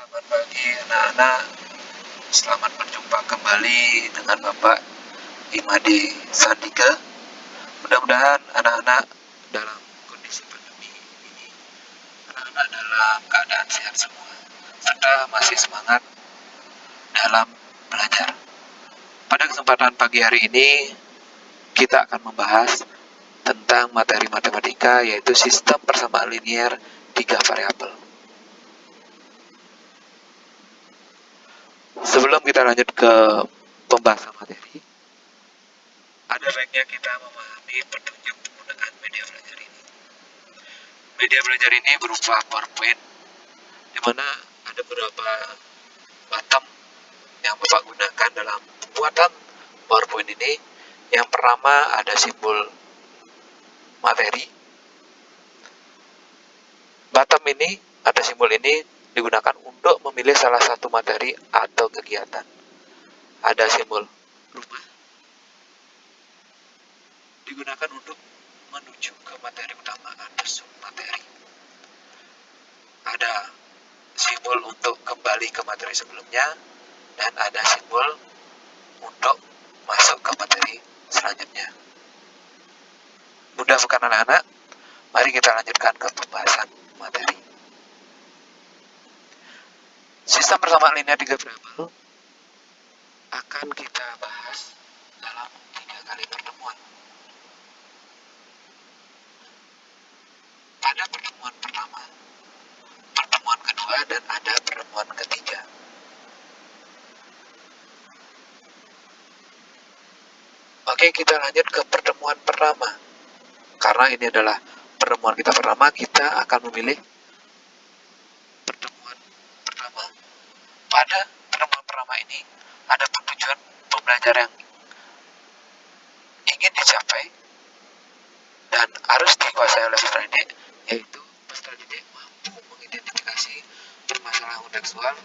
Selamat pagi anak-anak, selamat berjumpa kembali dengan Bapak Imade Sandika. Mudah-mudahan anak-anak dalam kondisi pandemi ini, anak-anak dalam keadaan sehat semua, serta masih semangat dalam belajar. Pada kesempatan pagi hari ini, kita akan membahas tentang materi matematika, yaitu sistem persamaan linear 3 variabel. Sebelum kita lanjut ke pembahasan materi, ada baiknya kita memahami petunjuk penggunaan media belajar ini. Media belajar ini berupa PowerPoint, di mana ada beberapa button yang Bapak gunakan dalam pembuatan PowerPoint ini. Yang pertama ada simbol materi. Button ini, ada simbol ini digunakan untuk memilih salah satu materi atau kegiatan. Ada simbol rumah, digunakan untuk menuju ke materi utama atau submateri. Ada simbol untuk kembali ke materi sebelumnya, dan ada simbol untuk masuk ke materi selanjutnya. Mudah bukan anak-anak? Mari kita lanjutkan ke pembahasan materi. Sistem persamaan linear 3 variabel akan kita bahas dalam 3 kali pertemuan. Ada pertemuan pertama, pertemuan kedua, dan ada pertemuan ketiga. Oke, kita lanjut ke pertemuan pertama. Karena ini adalah pertemuan kita pertama, kita akan memilih pertemuan pertama. Pada pertemuan pertama ini, ada tujuan pembelajaran yang ingin dicapai dan harus dikuasai oleh peserta didik, yaitu peserta didik mampu mengidentifikasi permasalahan kontekstual,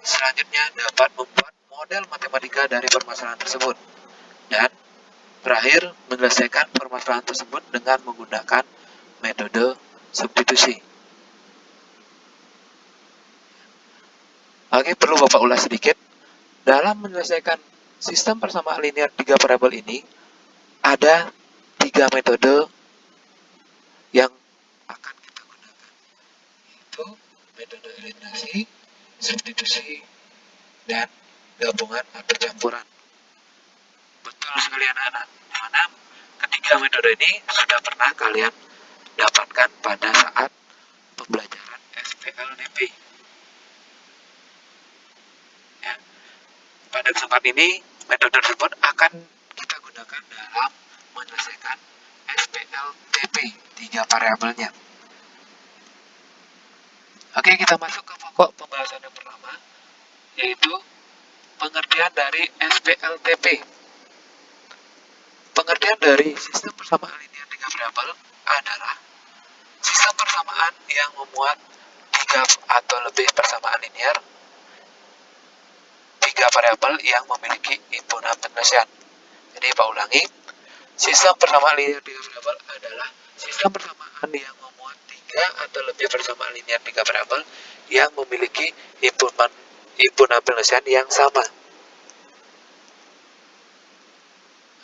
selanjutnya dapat membuat model matematika dari permasalahan tersebut, dan berakhir menyelesaikan permasalahan tersebut dengan menggunakan metode substitusi. Oke, perlu Bapak ulas sedikit. Dalam menyelesaikan sistem persamaan linear 3 variabel ini, ada 3 metode yang akan kita gunakan, yaitu metode eliminasi, substitusi, dan gabungan atau campuran. Betul sekali anak-anak, dimana ketiga metode ini sudah pernah kalian dapatkan pada saat pembelajaran SPLDP. Ya. Pada kesempatan ini, metode tersebut akan kita gunakan dalam menyelesaikan SPLDP 3 variabelnya. Oke, kita masuk ke pokok pembahasan yang pertama, yaitu pengertian dari SPLDP. Pengertian dari sistem persamaan linear 3 variabel adalah sistem persamaan yang memuat 3 atau lebih persamaan linear 3 variabel yang memiliki himpunan penyelesaian. Jadi Pak ulangi, sistem persamaan linear 3 variabel adalah sistem persamaan yang memuat 3 atau lebih persamaan linear 3 variabel yang memiliki himpunan penyelesaian yang sama.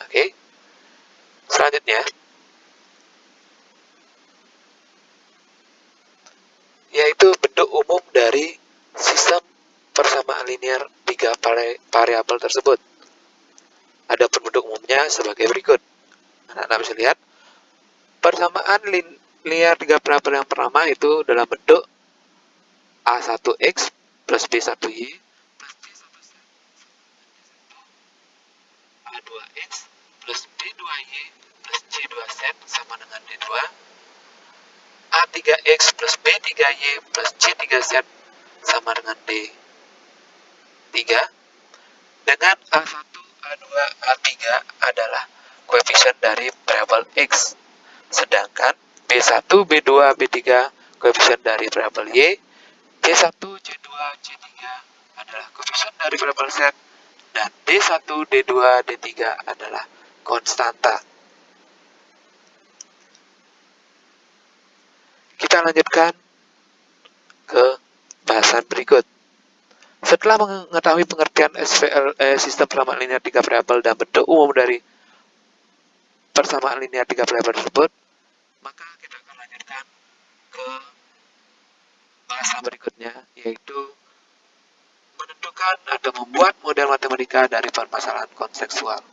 Oke. Selanjutnya, yaitu bentuk umum dari sistem persamaan linear 3 variabel tersebut. Ada bentuk umumnya sebagai berikut. Anak-anak bisa lihat, persamaan linear 3 variabel yang pertama itu dalam bentuk A1X plus B1Y plus C1Z, A2X plus B2Y plus C2Z sama dengan D2, A3X plus B3Y plus C3Z sama dengan D3, dengan A1, A2, A3 adalah koefisien dari variabel X, sedangkan B1, B2, B3 koefisien dari variabel Y, C1, C2, C3 adalah koefisien dari variabel Z, dan D1, D2, D3 adalah konstanta. Kita lanjutkan ke bahasan berikut. Setelah mengetahui pengertian SVL, sistem persamaan linear 3 variabel dan bentuk umum dari persamaan linear 3 variabel tersebut, maka kita akan lanjutkan ke bahasan berikutnya, yaitu menentukan atau membuat model matematika dari permasalahan kontekstual.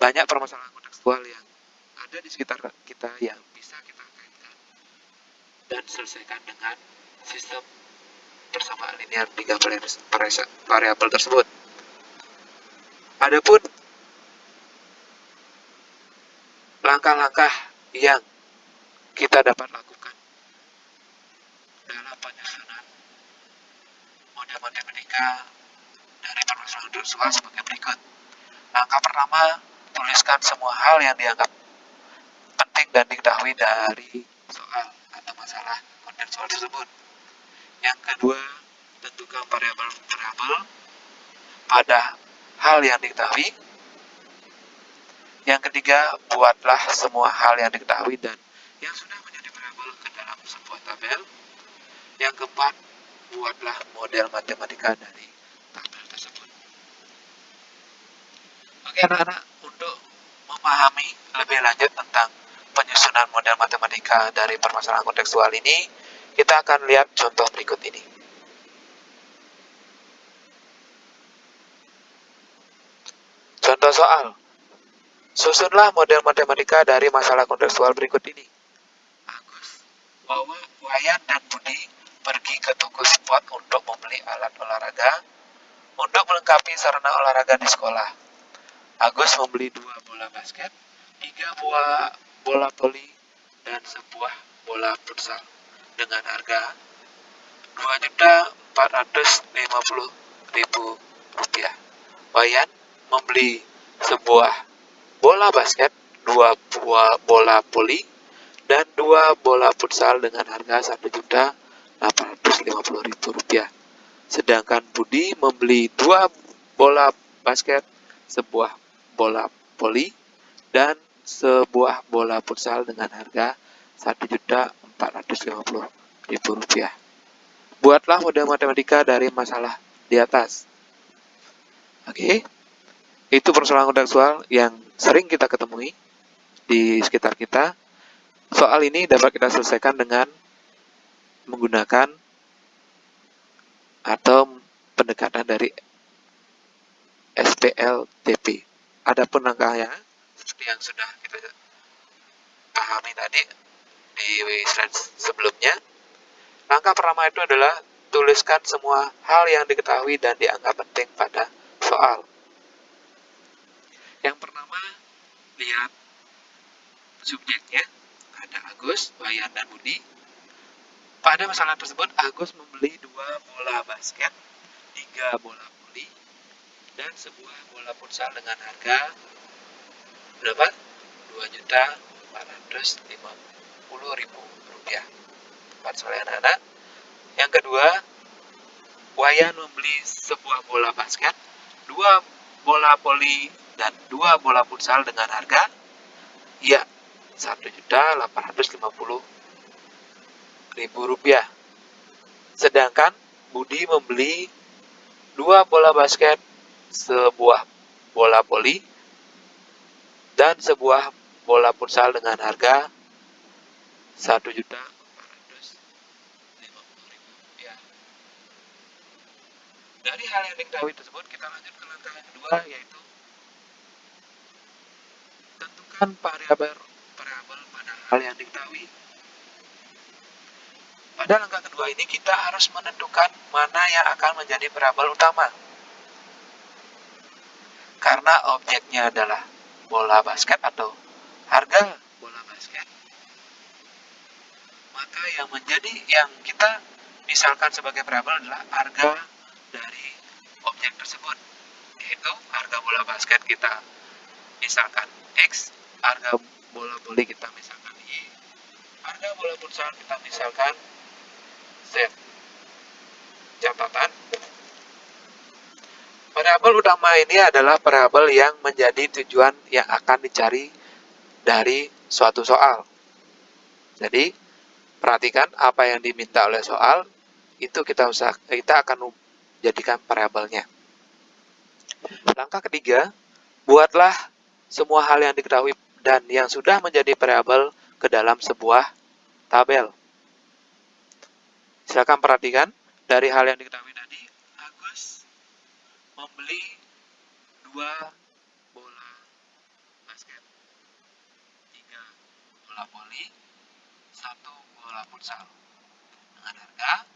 Banyak permasalahan kontekstual yang ada di sekitar kita yang bisa kita kaitkan dan selesaikan dengan sistem persamaan linear 3 variabel tersebut. Adapun langkah-langkah yang kita dapat lakukan dalam penyusunan model matematika dari permasalahan kontekstual sebagai berikut. Langkah pertama, tuliskan semua hal yang dianggap penting dan diketahui dari soal atau masalah kontekstual tersebut. Yang kedua, tentukan variabel-variabel pada hal yang diketahui. Yang ketiga, buatlah semua hal yang diketahui dan yang sudah menjadi variabel ke dalam sebuah tabel. Yang keempat, buatlah model matematika dari tabel tersebut. Oke anak-anak, untuk memahami lebih lanjut tentang penyusunan model matematika dari permasalahan kontekstual ini, kita akan lihat contoh berikut ini. Contoh soal. Susunlah model matematika dari masalah kontekstual berikut ini. Agus, Wayan dan Budi pergi ke toko sport untuk membeli alat olahraga untuk melengkapi sarana olahraga di sekolah. Agus membeli 2 bola basket, 3 buah bola voli, dan sebuah bola futsal dengan harga Rp2.450.000. Wayan membeli sebuah bola basket, 2 buah bola voli, dan 2 bola futsal dengan harga Rp1.850.000. Sedangkan Budi membeli 2 bola basket, sebuah bola voli, dan sebuah bola futsal dengan harga Rp1.450.000. Buatlah model matematika dari masalah di atas. Oke, itu persoalan kontekstual yang sering kita ketemui di sekitar kita. Soal ini dapat kita selesaikan dengan menggunakan atau pendekatan dari SPLTP. Adapun langkahnya seperti yang sudah kita pahami tadi di slide sebelumnya. Langkah pertama itu adalah tuliskan semua hal yang diketahui dan dianggap penting pada soal. Yang pertama, lihat subjeknya. Ada Agus, Wayan, dan Budi. Pada masalah tersebut, Agus membeli 2 bola basket, 3 bola voli, dan sebuah bola futsal dengan harga berapa? Rp2.450.000. Tepat sekali anak-anak. Yang kedua, Wayan membeli sebuah bola basket, 2 bola voli, dan 2 bola futsal dengan harga Rp1.850.000. Sedangkan Budi membeli 2 bola basket, sebuah bola voli, dan sebuah bola futsal dengan harga Rp1.450.000. Dari hal yang diketahui tersebut, kita lanjut ke langkah yang kedua, yaitu tentukan variabel pada hal yang diketahui. Pada langkah kedua ini, kita harus menentukan mana yang akan menjadi variabel utama. Karena objeknya adalah bola basket atau harga bola basket, maka yang kita misalkan sebagai variabel adalah harga dari objek tersebut, yaitu harga bola basket kita misalkan X, harga bola voli kita misalkan Y, harga bola futsal kita misalkan Z. Catatan, variabel utama ini adalah variabel yang menjadi tujuan yang akan dicari dari suatu soal. Jadi, perhatikan apa yang diminta oleh soal, itu kita akan jadikan variabelnya. Langkah ketiga, buatlah semua hal yang diketahui dan yang sudah menjadi variabel ke dalam sebuah tabel. Silakan perhatikan dari hal yang diketahui tadi, Agus membeli 2 bola basket, 3 bola voli, 1 bola futsal dengan harga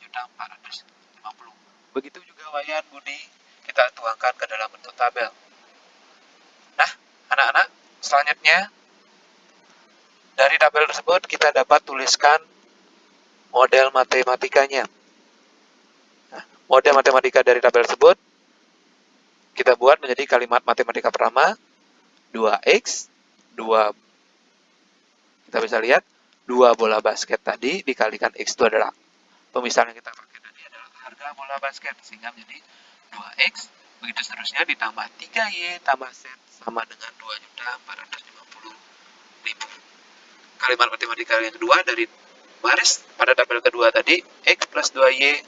2.450. Begitu juga Wayan, Budi, kita tuangkan ke dalam bentuk tabel. Nah, anak-anak, selanjutnya dari tabel tersebut kita dapat tuliskan model matematikanya. Nah, model matematika dari tabel tersebut kita buat menjadi kalimat matematika pertama, 2x, 2, kita bisa lihat 2 bola basket tadi dikalikan x itu adalah pemisah yang kita pakai tadi adalah harga bola basket, sehingga menjadi 2x, begitu seterusnya ditambah 3y tambah z sama dengan 2.450.000. Kalimat matematika yang kedua dari baris pada tabel kedua tadi, x plus 2y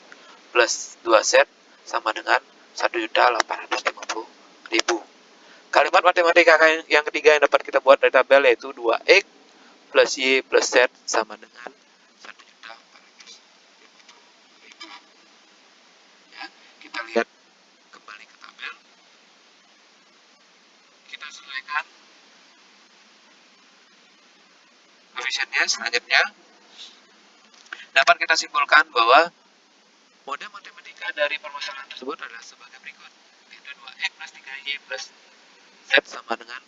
plus 2z sama dengan 1.850.000. Kalimat matematika yang ketiga yang dapat kita buat dari tabel yaitu 2x plus y plus z sama dengan 1.450.000. Ya, kita lihat kembali ke tabel. Kita sesuaikan koefisiennya. Selanjutnya dapat kita simpulkan bahwa model matematika dari permasalahan tersebut adalah sebagai berikut, yaitu 2x plus 3y plus z sama dengan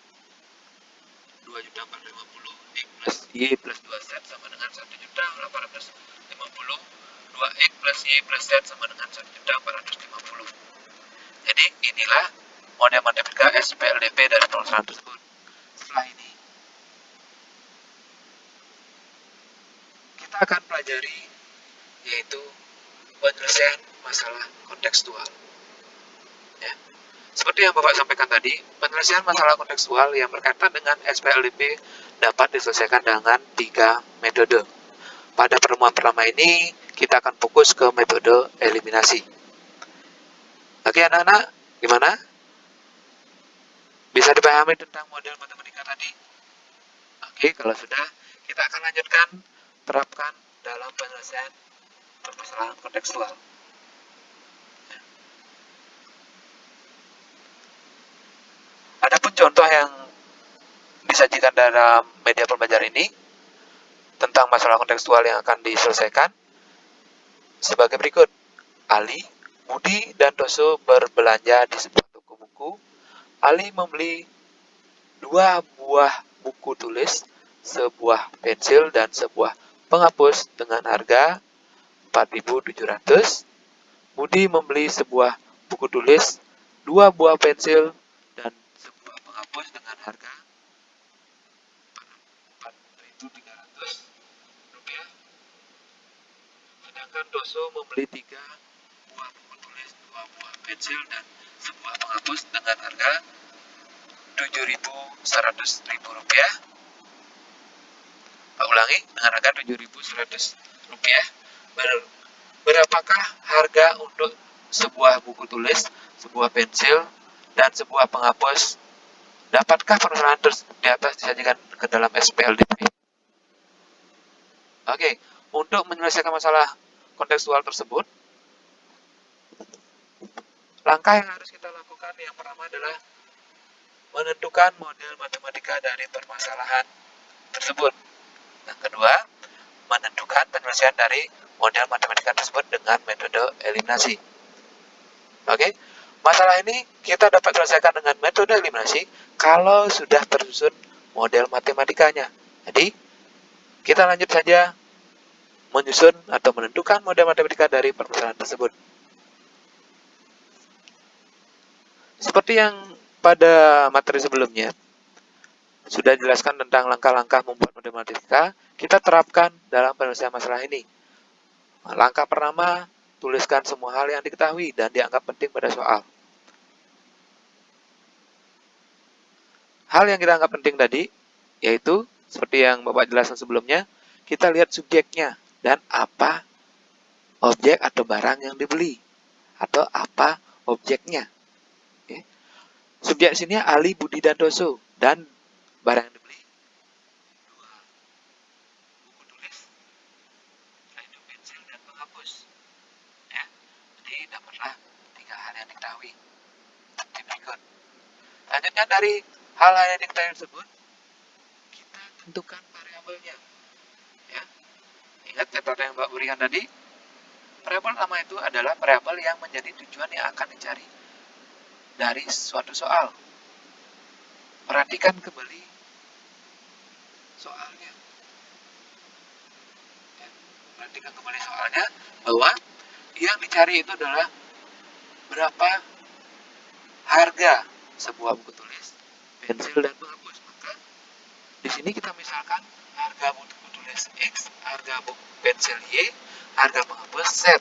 2.450, x plus y plus 2z sama dengan 1.850, 2x plus y plus z sama dengan 1.450. Jadi inilah model matematika SPLDP dari permasalahan tersebut. Setelah ini kita akan pelajari yaitu penyelesaian masalah kontekstual. Ya. Seperti yang Bapak sampaikan tadi, penyelesaian masalah kontekstual yang berkaitan dengan SPLDP dapat diselesaikan dengan 3 metode. Pada pertemuan pertama ini, kita akan fokus ke metode eliminasi. Oke anak-anak, gimana? Bisa dipahami tentang model matematika tadi? Oke, kalau sudah, kita akan lanjutkan terapkan dalam penyelesaian permasalahan kontekstual. Adapun contoh yang disajikan dalam media pembelajaran ini tentang masalah kontekstual yang akan diselesaikan sebagai berikut. Ali, Budi, dan Toso berbelanja di sebuah toko buku. Ali membeli 2 buah buku tulis, sebuah pensil, dan sebuah penghapus dengan harga 4.700. Budi membeli sebuah buku tulis, 2 buah pensil, dan sebuah penghapus dengan harga 4.300 rupiah. Sedangkan Toso membeli 3 buah buku tulis, 2 buah pensil, dan sebuah penghapus dengan harga 7.100.000 rupiah. Pak ulangi, dengan harga 7.100 rupiah. Berapakah harga untuk sebuah buku tulis, sebuah pensil, dan sebuah penghapus? Dapatkah permasalahan di atas disajikan ke dalam SPLDP? Oke, untuk menyelesaikan masalah kontekstual tersebut, langkah yang harus kita lakukan yang pertama adalah menentukan model matematika dari permasalahan tersebut. Yang kedua, menentukan penyelesaian dari model matematika tersebut dengan metode eliminasi. Oke, masalah ini kita dapat selesaikan dengan metode eliminasi kalau sudah tersusun model matematikanya. Jadi, kita lanjut saja menyusun atau menentukan model matematika dari permasalahan tersebut. Seperti yang pada materi sebelumnya, sudah dijelaskan tentang langkah-langkah membuat model matematika, kita terapkan dalam penyelesaian masalah ini. Langkah pertama, tuliskan semua hal yang diketahui dan dianggap penting pada soal. Hal yang kita anggap penting tadi, yaitu seperti yang Bapak jelaskan sebelumnya, kita lihat subjeknya dan apa objek atau barang yang dibeli. atau apa objeknya. Ya. Subjek sini Ali, Budi, dan Doso, dan barang yang dibeli 2 buku tulis, yaitu pensil dan penghapus. Ya. Jadi dapatlah 3 hal yang diketahui seperti berikut. Selanjutnya dari hal-hal yang diketahui tersebut, kita tentukan variabelnya. Ya. Ingat metode yang Mbak berikan tadi, variabel pertama itu adalah variabel yang menjadi tujuan yang akan dicari dari suatu soal. Perhatikan kembali soalnya. Ya. Perhatikan kembali soalnya bahwa yang dicari itu adalah berapa harga sebuah buku tulis, pensil, dan penghapus. Maka di sini kita misalkan harga buku tulis X, harga buku pensil Y, harga penghapus Z.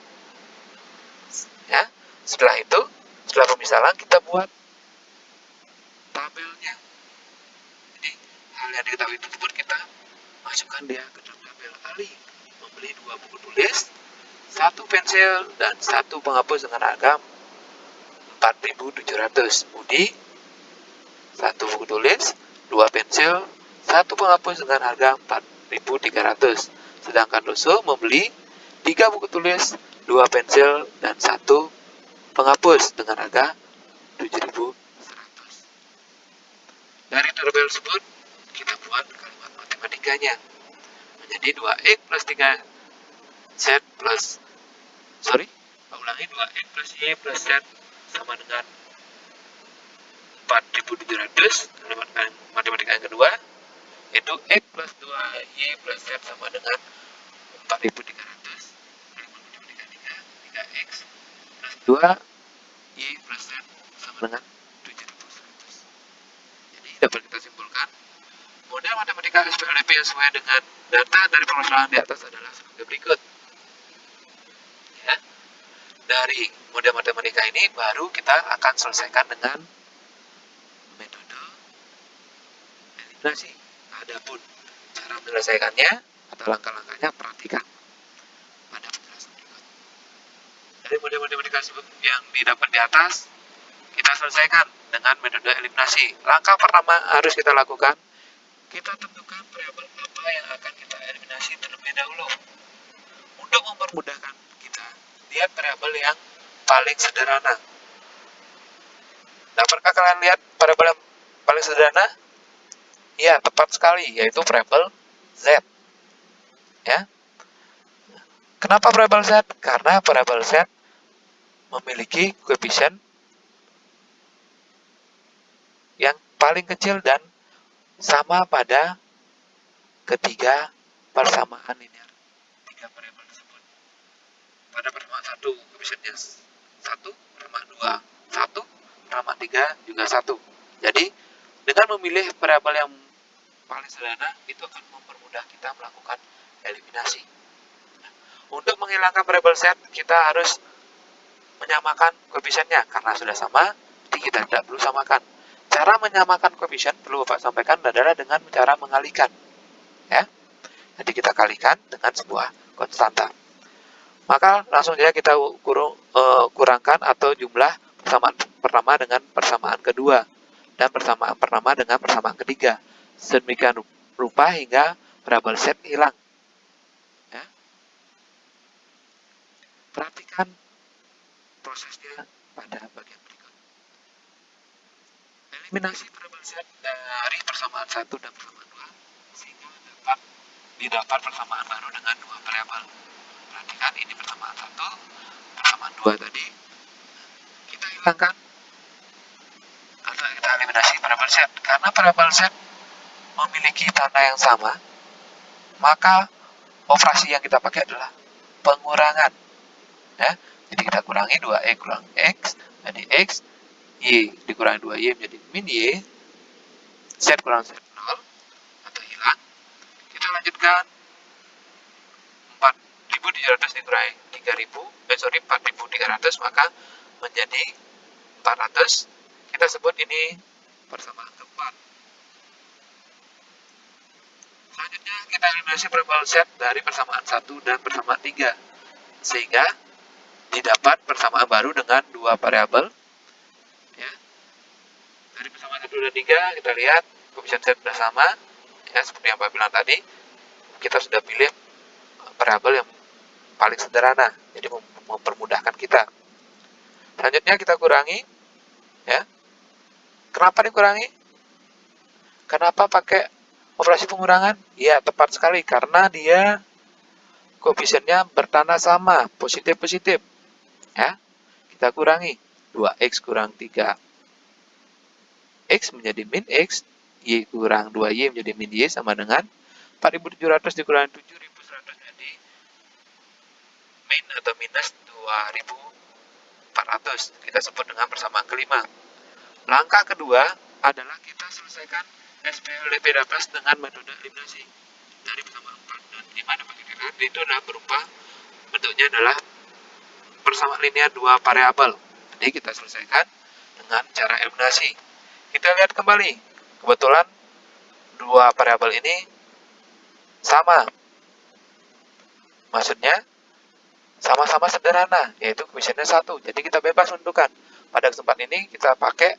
Ya, setelah itu, setelah pemisalan kita buat tabelnya. Jadi hal yang diketahui tersebut kita masukkan dia ke dalam tabel. Ali membeli 2 buku tulis, 1 pensil, dan 1 penghapus dengan harga 4.700. Budi 1 buku tulis, 2 pensil, 1 penghapus dengan harga 4.300. Sedangkan Doso membeli 3 buku tulis, 2 pensil, dan 1 penghapus dengan harga 7.100. Dari tabel tersebut, kita buat kalimat matematikanya. Menjadi 2X plus 3Z plus, ulangi, 2X plus Y plus Z sama dengan 4.700. Kalimat matematika yang kedua, yaitu X plus 2Y plus Z sama dengan 4.300. Kalimat matematika 3X plus 2Y plus Z sama dengan 7.100. Jadi dapat kita simpulkan, model matematika SPLDP yang sesuai dengan data dari permasalahan di atas adalah sebagai berikut. Ya. Dari model matematika ini baru kita akan selesaikan dengan metode eliminasi. Adapun cara menyelesaikannya atau langkah-langkahnya perhatikan pada penjelasan berikut. Dari model matematika yang didapat di atas, kita selesaikan dengan metode eliminasi. Langkah pertama harus kita lakukan, kita tentukan variabel apa yang akan kita eliminasi terlebih dahulu. Untuk mempermudahkan kita, lihat variabel yang paling sederhana. Dapatkah kalian lihat variabel yang paling sederhana? Ya, tepat sekali, yaitu variabel Z. Ya. Kenapa variabel Z? Karena variabel Z memiliki koefisien yang paling kecil dan sama pada ketiga persamaan linear 3 variabel tersebut. Pada persamaan 1, koefisiennya 1, persamaan 2, 1, persamaan 3 juga 1. Jadi, dengan memilih variabel yang paling sederhana, itu akan mempermudah kita melakukan eliminasi. Untuk menghilangkan variabel Z, kita harus menyamakan koefisiennya. Karena sudah sama, jadi kita tidak perlu samakan. Cara menyamakan koefisien perlu Bapak sampaikan adalah dengan cara mengalikan. Ya. Jadi kita kalikan dengan sebuah konstanta. Maka langsung saja kita kurangkan atau jumlah persamaan pertama dengan persamaan kedua dan persamaan pertama dengan persamaan ketiga. Sedemikian rupa hingga variabel Z hilang. Ya. Perhatikan prosesnya pada bagian berikut. Eliminasi variabel Z dari persamaan 1 dan persamaan 2 sehingga didapat persamaan baru dengan 2 variabel. Perhatikan ini persamaan 1, persamaan 2 tadi. Kita hilangkan atau kita eliminasi variabel Z. Karena variabel Z memiliki tanda yang sama, maka operasi yang kita pakai adalah pengurangan. Ya. Jadi kita kurangi 2X kurang X, jadi X, Y dikurangi 2Y menjadi min Y, Z kurang Z 0, atau hilang. Kita lanjutkan 4.700 dikurangi 4.300, maka menjadi 400. Kita sebut ini persamaan keempat. Selanjutnya kita eliminasi variabel Z dari persamaan 1 dan persamaan 3. Sehingga didapat persamaan baru dengan dua variabel. Ya. Dari persamaan 1 dan 3 kita lihat koefisien Z sudah sama. Ya, seperti yang Pak bilang tadi, kita sudah pilih variabel yang paling sederhana, jadi mempermudahkan kita. Selanjutnya kita kurangi. Ya. Kenapa dikurangi? Kenapa pakai operasi pengurangan? Ya, tepat sekali, karena dia koefisiennya bertanda sama, positif-positif. Ya, kita kurangi. 2x kurang 3x menjadi min x, y kurang 2y menjadi min y sama dengan 4.700 dikurangi 7.100 menjadi min atau minus 2.400. Kita sebut dengan persamaan kelima. Langkah kedua adalah kita selesaikan SPLDP dapat dengan metode eliminasi. Dari persamaan 4 dan 5 dapat dilihat itu adalah berupa bentuknya adalah persamaan linear dua variabel. Jadi kita selesaikan dengan cara eliminasi. Kita lihat kembali. Kebetulan dua variabel ini sama. Maksudnya sama-sama sederhana, yaitu koefisiennya 1. Jadi kita bebas menentukan. Pada kesempatan ini kita pakai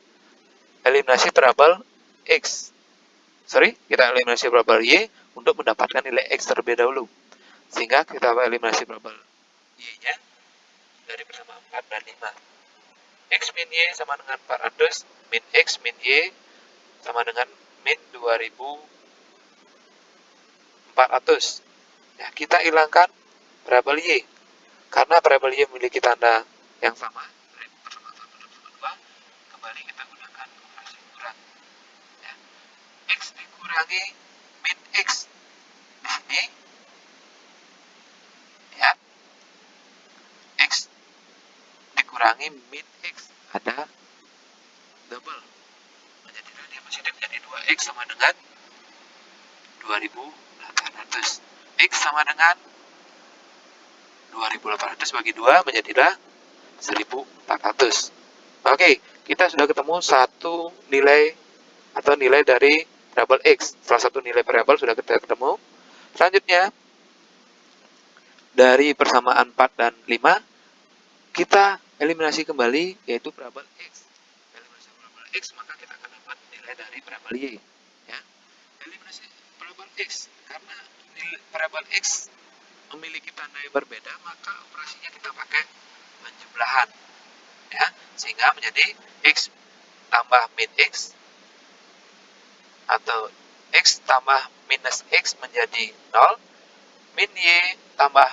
eliminasi variabel x. Kita eliminasi variabel y untuk mendapatkan nilai x terlebih dahulu. Sehingga kita eliminasi variabel y-nya dari persamaan 4 dan 5. X min y sama dengan 400, min x min y sama dengan min 2400. Ya, kita hilangkan variabel y. Karena variabel y memiliki tanda yang sama, persamaan 1 dan persamaan 2, kembali kita gunakan operasi kurang. Ya. X dikurangi min x. Di sini, ya, x dikurangi min x. Ada double. Menjadi dia masih menjadi 2x sama dengan 2.800. X sama dengan 2.800 bagi 2 menjadilah 1.400. Oke, kita sudah ketemu satu nilai atau nilai dari variabel x. Salah satu nilai variabel sudah kita ketemu. Selanjutnya, dari persamaan 4 dan 5, kita eliminasi kembali, yaitu variabel x. Eliminasi variabel x, maka kita akan dapat nilai dari variabel y. Ya. Eliminasi variabel x, karena nilai variabel x memiliki tanda yang berbeda, maka operasinya kita pakai penjumlahan, ya, sehingga menjadi x tambah min x atau x tambah minus x menjadi 0, min y tambah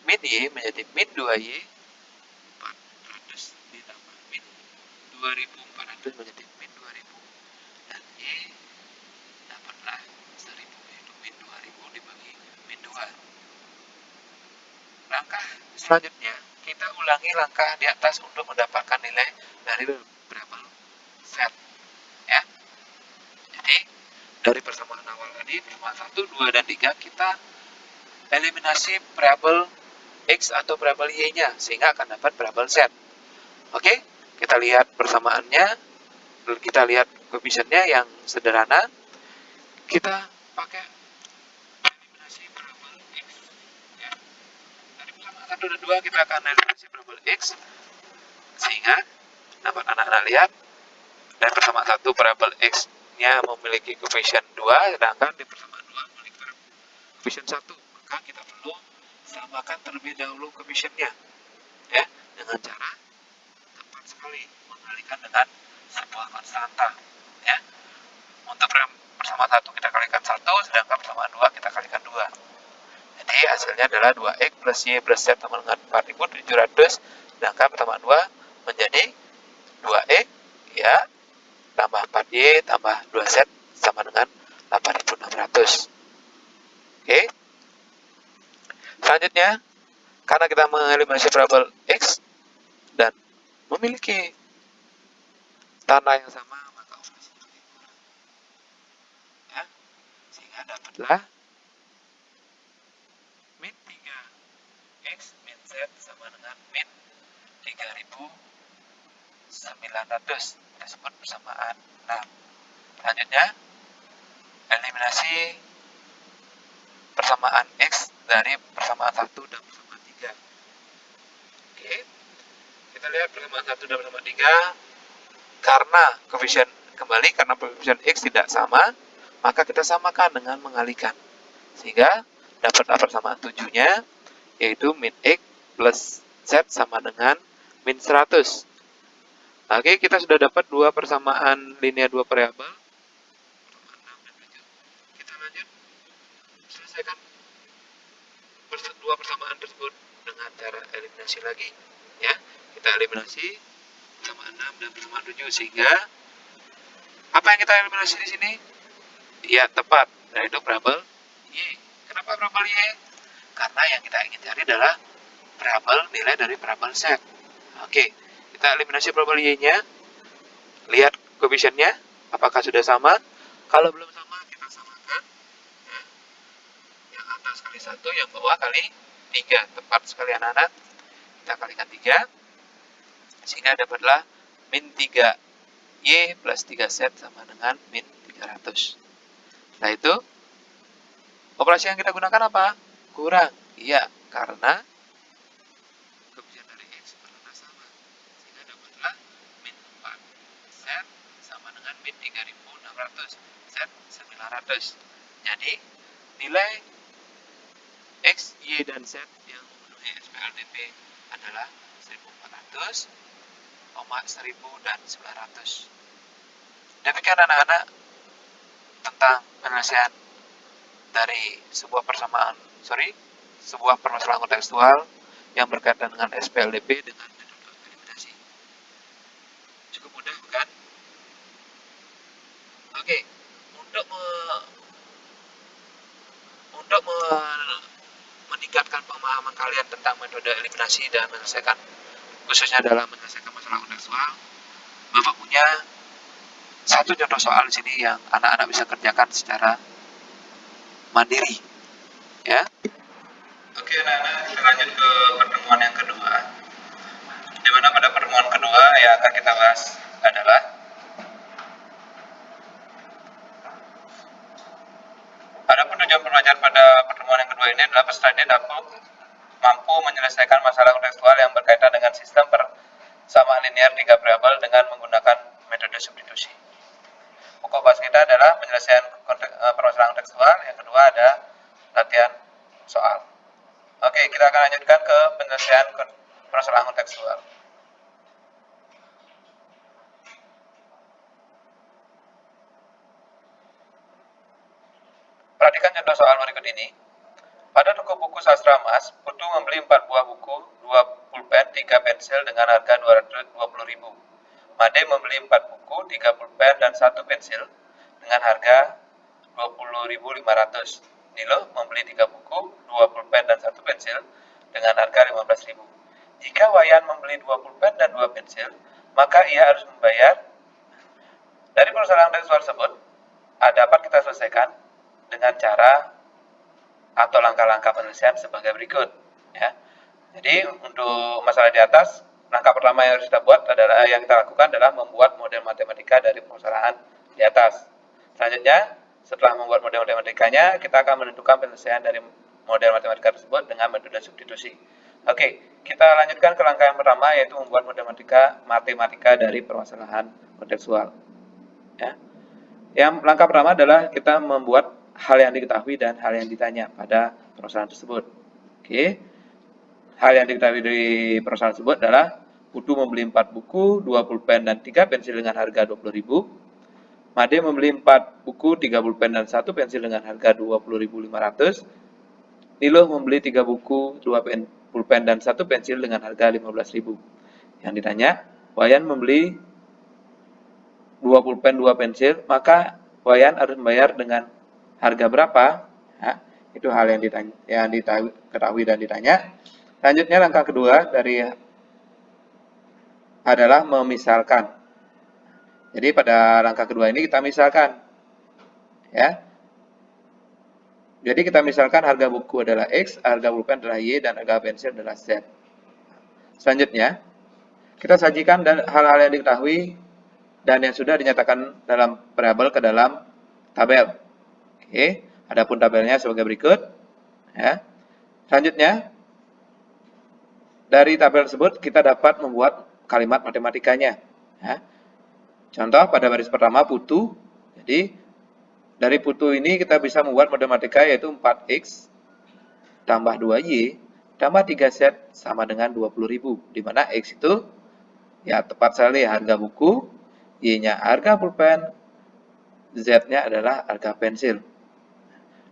min y menjadi min 2y, 400 ditambah min 2400 menjadi min 2000, dan y dapatlah 1000, yaitu min 2000 dibagi min 2. Langkah selanjutnya, kita ulangi langkah di atas untuk mendapatkan nilai dari variabel z. Ya. Jadi, dari persamaan awal tadi, persamaan 1, 2, dan 3, kita eliminasi variabel x atau variabel y-nya, sehingga akan dapat variabel z. Oke, kita lihat persamaannya, kita lihat koefisiennya yang sederhana. Kita pakai eliminasi variabel x. Ya. Dari persamaan 1 dan 2 kita akan eliminasi variabel x, sehingga dapat anak-anak lihat dari persamaan 1 variabel x-nya memiliki koefisien 2, sedangkan di persamaan 2 memiliki koefisien 1. Maka kita perlu samakan terlebih dahulu koefisiennya, ya, dengan cara tepat sekali mengalikan dengan sebuah konstanta. Ya. Untuk persamaan 1 kita kalikan 1, sedangkan persamaan 2 kita kalikan 2. Jadi hasilnya adalah 2x plus y plus z sama dengan 4.700, sedangkan persamaan 2 menjadi 2x, ya, tambah 4y tambah 2z sama dengan 8.600. Oke. Selanjutnya, karena kita mengeliminasi variabel x dan memiliki tanda yang sama, maka operasinya kurang. Ya, sehingga dapatlah min 3x min z sama dengan min 3.900. Kita sebut persamaan 6. Selanjutnya, eliminasi persamaan x dari persamaan 1 dan persamaan 3. Oke. Kita lihat persamaan 1 dan persamaan 3, karena koefisien kembali, karena koefisien X tidak sama, maka kita samakan dengan mengalihkan. Sehingga dapatlah persamaan 7-nya, yaitu min X plus Z sama dengan min 100. Oke, kita sudah dapat dua persamaan linear dua variabel. Kita lanjut selesaikan dua persamaan tersebut dengan cara eliminasi lagi. Ya, kita eliminasi persamaan 6 dan persamaan 7, sehingga apa yang kita eliminasi di sini? Ya, tepat, yaitu variabel Y. Kenapa variabel Y? Karena yang kita ingin cari adalah variabel nilai dari variabel Z. Oke, kita eliminasi variabel Y-nya. Lihat koefisiennya, apakah sudah sama? Kalau belum sama, kita samakan. Ya. Yang atas kali 1, yang bawah kali 3. Tepat sekali anak-anak. Kita kalikan 3. Sehingga dapatlah min 3Y plus 3Z sama dengan min 300. Nah itu, operasi yang kita gunakan apa? Kurang. Iya, karena koefisien dari X pernah sama. Sehingga dapatlah min 4Z sama dengan min 3600. Z 900. Jadi, nilai X, Y, dan Z yang memenuhi SPLDP adalah 1400, 1000, dan 900. Demikian anak-anak tentang penyelesaian dari sebuah permasalahan kontekstual yang berkaitan dengan SPLDP dengan metode eliminasi. Cukup mudah, bukan? Oke, untuk meningkatkan pemahaman kalian tentang metode eliminasi dan menyelesaikan, khususnya dalam menyelesaikan masalah kontekstual, Bapak punya satu contoh soal di sini yang anak-anak bisa kerjakan secara mandiri, ya. Oke, anak-anak, kita lanjut ke pertemuan yang kedua. Di mana pada pertemuan kedua yang akan kita bahas adalah adapun tujuan pembelajaran pada pertemuan yang kedua ini adalah peserta didik mampu menyelesaikan masalah kontekstual yang berkaitan dengan sistem persamaan linear 3 variabel dengan menggunakan metode substitusi. Pokok bahas kita adalah penyelesaian permasalahan kontekstual. Yang kedua ada latihan soal. Oke, kita akan lanjutkan ke penyelesaian permasalahan kontekstual. Perhatikan contoh soal berikut ini. Pada toko buku Sastra Mas, Putu membeli 4 buah buku, 2 pulpen, 3 pensil dengan harga 220.000. Made membeli 4 buku, 3 pulpen, dan 1 pensil dengan harga 20.500. Nilo membeli 3 buku, 2 pulpen, dan 1 pensil dengan harga 15.000. Jika Wayan membeli 2 pulpen dan 2 pensil, maka ia harus membayar. Dari permasalahan tersebut, dapat kita selesaikan dengan cara atau langkah-langkah penyelesaian sebagai berikut, ya. Jadi untuk masalah di atas, langkah pertama yang harus kita buat adalah kita lakukan adalah membuat model matematika dari permasalahan di atas. Selanjutnya, setelah membuat model matematikanya, kita akan menentukan penyelesaian dari model matematika tersebut dengan metode substitusi. Oke, kita lanjutkan ke langkah yang pertama, yaitu membuat model matematika dari permasalahan kontekstual. Ya. Yang langkah pertama adalah kita membuat hal yang diketahui dan hal yang ditanya pada permasalahan tersebut. Oke. Hal yang diketahui dari permasalahan tersebut adalah Putu membeli 4 buku, 2 pulpen, dan 3 pensil dengan harga 20.000. Made membeli 4 buku, 3 pulpen, dan 1 pensil dengan harga 20.500. Nilo membeli 3 buku, 2 pulpen, dan 1 pensil dengan harga 15.000. Yang ditanya, Wayan membeli 2 pulpen, 2 pensil, maka Wayan harus membayar dengan harga berapa? Ya, itu hal yang diketahui dan ditanya. Selanjutnya langkah kedua adalah memisalkan. Jadi pada langkah kedua ini kita misalkan, ya. Jadi kita misalkan harga buku adalah X, harga pulpen adalah Y, dan harga pensil adalah Z. Selanjutnya kita sajikan hal-hal yang diketahui dan yang sudah dinyatakan dalam variabel ke dalam tabel. Oke, adapun tabelnya sebagai berikut. Ya. Selanjutnya, dari tabel tersebut kita dapat membuat kalimat matematikanya. Ya. Contoh pada baris pertama putu. Jadi dari putu ini kita bisa membuat matematika yaitu 4x tambah 2y tambah 3 set sama dengan 20.000. Di mana x itu ya tepat sekali harga buku, y-nya harga pulpen, z-nya adalah harga pensil.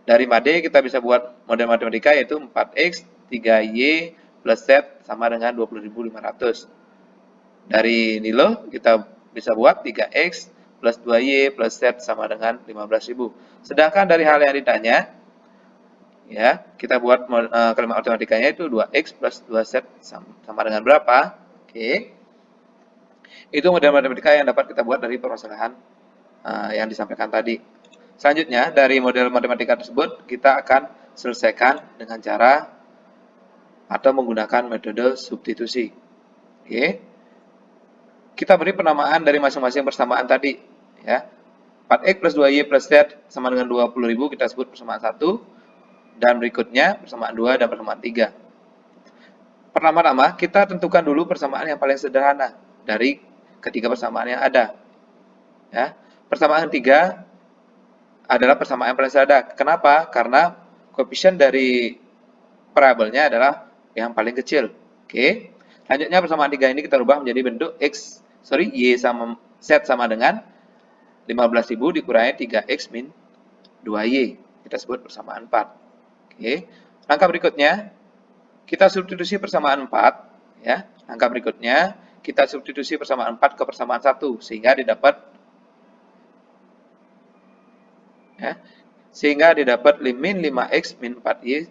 Dari MADE kita bisa buat model matematika yaitu 4x 3y plus z sama dengan 20.500. Dari Nilo kita bisa buat 3x plus 2y plus z sama dengan 15.000. Sedangkan dari hal yang ditanya, ya kita buat kalimat matematikanya itu 2x plus 2z sama dengan berapa? Oke. Itu model matematika yang dapat kita buat dari permasalahan yang disampaikan tadi. Selanjutnya, dari model matematika tersebut, kita akan selesaikan dengan cara atau menggunakan metode substitusi. Oke. Kita beri penamaan dari masing-masing persamaan tadi. Ya. 4x plus 2y plus z sama dengan 20.000 kita sebut persamaan 1. Dan berikutnya persamaan 2 dan persamaan 3. Pertama-tama, kita tentukan dulu persamaan yang paling sederhana dari ketiga persamaan yang ada. Ya. Persamaan 3 adalah persamaan yang paling sederhana. Kenapa? Karena koefisien dari variabelnya adalah yang paling kecil. Oke. Selanjutnya persamaan 3 ini kita rubah menjadi bentuk y sama z sama dengan 15.000 dikurangi 3x min 2y. Kita sebut persamaan 4. Oke. Langkah berikutnya kita substitusi persamaan 4 ya. Langkah berikutnya kita substitusi persamaan 4 ke persamaan 1 sehingga didapat min 5x min 4y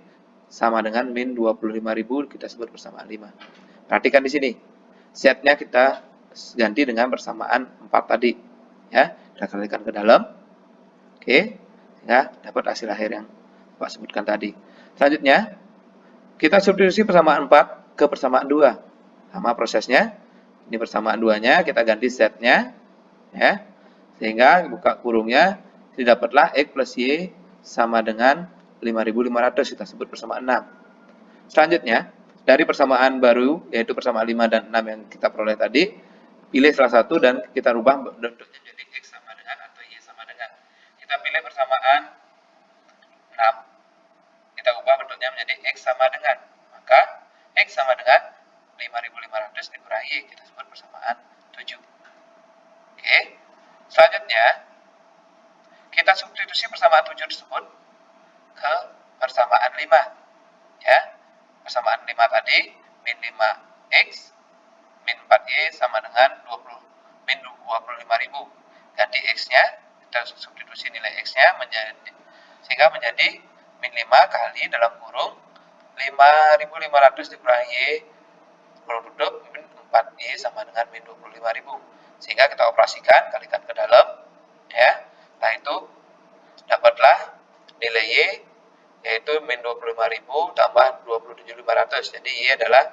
sama dengan min 25.000 kita sebut persamaan 5. Perhatikan di sini. Z-nya kita ganti dengan persamaan 4 tadi. Ya, kita kalikan ke dalam. Oke. Ya, dapat hasil akhir yang Pak sebutkan tadi. Selanjutnya, kita substitusi persamaan 4 ke persamaan 2. Sama prosesnya. Ini persamaan 2-nya, kita ganti Z-nya. Ya. Sehingga buka kurungnya, didapatlah X plus Y sama dengan 5.500. Kita sebut persamaan 6. Selanjutnya, dari persamaan baru, yaitu persamaan 5 dan 6 yang kita peroleh tadi, pilih salah satu dan kita rubah bentuknya menjadi X sama dengan atau Y sama dengan. Kita pilih persamaan 6, kita ubah bentuknya menjadi X sama dengan. Maka, X sama dengan 5.500 dikurangi Y, kita sebut persamaan 7. Oke. Selanjutnya, kita substitusi persamaan 7 tersebut ke persamaan 5. Ya. Persamaan 5 tadi, min 5x, min 4y sama dengan min 25.000. Ganti x-nya, kita substitusi nilai x-nya sehingga menjadi min 5 kali dalam kurung 5.500 dikurangi y, produk min 4y sama dengan min 25.000. Sehingga kita operasikan, kalikan ke dalam. Ya. Nah itu dapatlah nilai y yaitu min 25.000 tambah 27.500. Jadi y adalah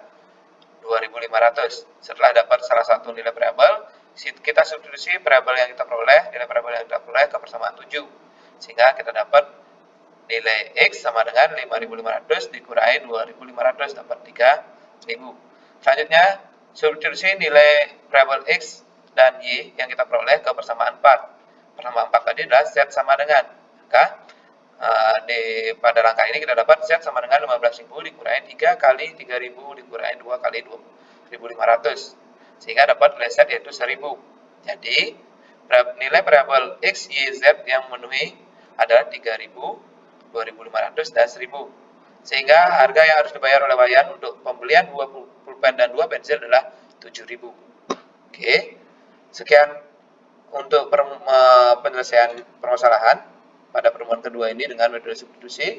2.500. Setelah dapat salah satu nilai variabel, kita substitusi variabel yang kita peroleh, nilai variabel yang kita peroleh ke persamaan 7. Sehingga kita dapat nilai x sama dengan 5.500 dikurangi 2.500 dapat 3.000. Selanjutnya, substitusi nilai variabel x dan y yang kita peroleh ke persamaan 4. Persamaan 4 tadi adalah z sama dengan. Maka pada langkah ini kita dapat z sama dengan 15.000 dikurangi 3 kali 3.000 dikurangi 2 kali 2.500. Sehingga dapat nilai z yaitu 1.000. Jadi, nilai variabel x, y, z yang memenuhi adalah 3.000, 2.500, dan 1.000. Sehingga harga yang harus dibayar oleh Wayan untuk pembelian 2 pulpen dan 2 pensil adalah 7.000. Oke. Sekian untuk penyelesaian permasalahan pada pertemuan kedua ini dengan metode substitusi.